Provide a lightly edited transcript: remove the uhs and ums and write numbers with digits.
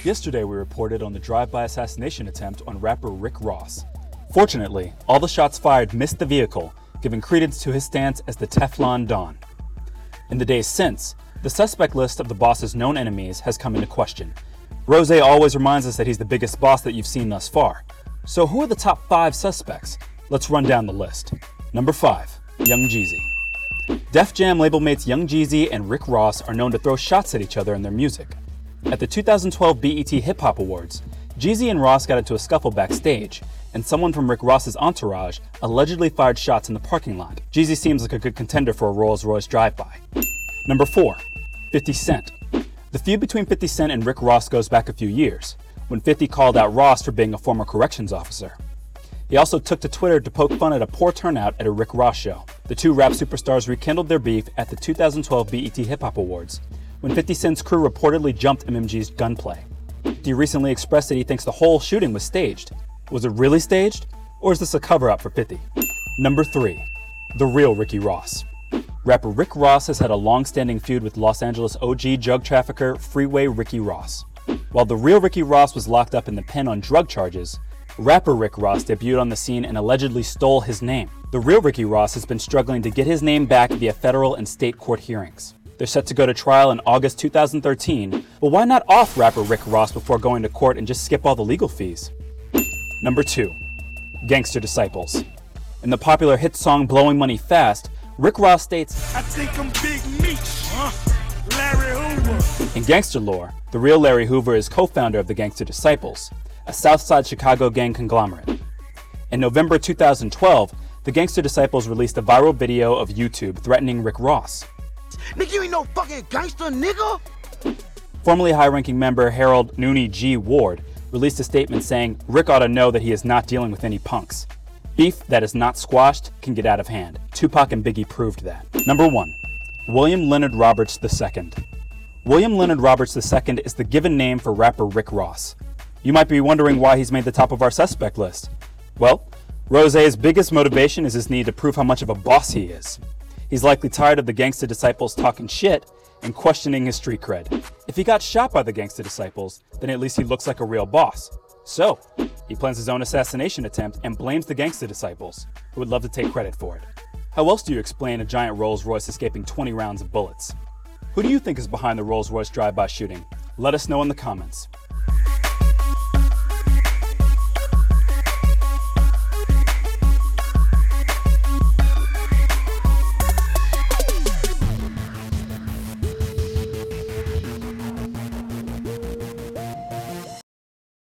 Yesterday we reported on the drive-by assassination attempt on rapper Rick Ross. Fortunately, all the shots fired missed the vehicle, giving credence to his stance as the Teflon Don. In the days since, the suspect list of the boss's known enemies has come into question. Rozay always reminds us that he's the biggest boss that you've seen thus far. So who are the top 5 suspects? Let's run down the list. Number 5, Young Jeezy. Def Jam label mates Young Jeezy and Rick Ross are known to throw shots at each other in their music. At the 2012 BET Hip Hop Awards, Jeezy and Ross got into a scuffle backstage, and someone from Rick Ross's entourage allegedly fired shots in the parking lot. Jeezy seems like a good contender for a Rolls-Royce drive-by. Number 4, 50 Cent. The feud between 50 Cent and Rick Ross goes back a few years, when 50 called out Ross for being a former corrections officer. He also took to Twitter to poke fun at a poor turnout at a Rick Ross show. The two rap superstars rekindled their beef at the 2012 BET Hip Hop Awards, when 50 Cent's crew reportedly jumped MMG's Gunplay. He recently expressed that he thinks the whole shooting was staged. Was it really staged? Or is this a cover-up for 50? Number 3, the real Ricky Ross. Rapper Rick Ross has had a long-standing feud with Los Angeles OG drug trafficker Freeway Ricky Ross. While the real Ricky Ross was locked up in the pen on drug charges, rapper Rick Ross debuted on the scene and allegedly stole his name. The real Ricky Ross has been struggling to get his name back via federal and state court hearings. They're set to go to trial in August 2013, but why not off rapper Rick Ross before going to court and just skip all the legal fees? Number 2, Gangster Disciples. In the popular hit song Blowing Money Fast, Rick Ross states, "I think I'm Big Meech, Larry Hoover." In gangster lore, the real Larry Hoover is co-founder of the Gangster Disciples, a Southside Chicago gang conglomerate. In November 2012, the Gangster Disciples released a viral video of YouTube threatening Rick Ross. "Nigga, you ain't no fucking gangster, nigga." Formerly high-ranking member Harold Noonie G. Ward released a statement saying Rick ought to know that he is not dealing with any punks. Beef that is not squashed can get out of hand. Tupac and Biggie proved that. Number 1, William Leonard Roberts II. William Leonard Roberts II is the given name for rapper Rick Ross. You might be wondering why he's made the top of our suspect list. Well, Rozay's biggest motivation is his need to prove how much of a boss he is. He's likely tired of the Gangster Disciples talking shit and questioning his street cred. If he got shot by the Gangster Disciples, then at least he looks like a real boss. So, he plans his own assassination attempt and blames the Gangster Disciples, who would love to take credit for it. How else do you explain a giant Rolls-Royce escaping 20 rounds of bullets? Who do you think is behind the Rolls-Royce drive-by shooting? Let us know in the comments.